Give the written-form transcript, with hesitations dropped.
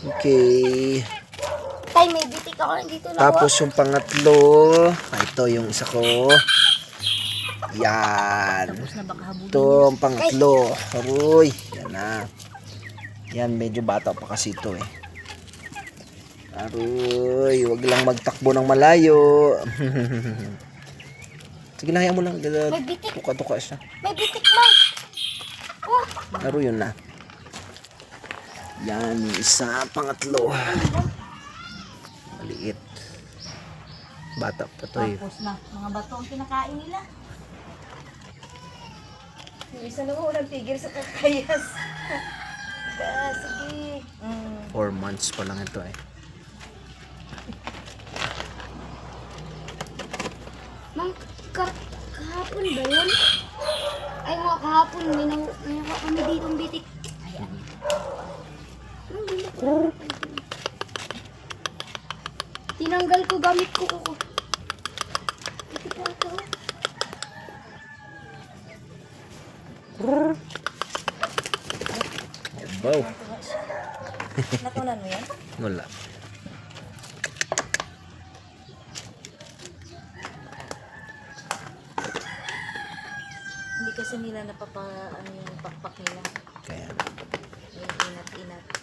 Okay. Tay, may bitik ako dito na. Tapos yung pangatlo, ito yung isa ko. Yan. Ito ang pangatlo. Aroy, yan na. Yan, medyo bata pa kasi ito eh. Aroy, wag lang magtakbo ng malayo. Sige lang, hayaan mo lang. May bitik. Tuka-tuka siya. May bitik na. Oh, Aroy, yun na. Yan, yung isa, pangatlo. Maliit. Bata pa to eh. tapos na. Mga bato ang kinakain nila. Yung isa naman unang tigil sa kakayas. Sige. 4 months pa lang ito eh. Mang, kahapon ba yun? Ay, mga kahapon. May nakuha kami dito ang bitik. Ayan. Ang bitik. Tinanggal ko gamit ko. Bitik na ito. Wow. Natunan mo yan? Wala. Hindi kasi nila napapa, ano yung pakpak nila. Kaya. Yung inat-inat.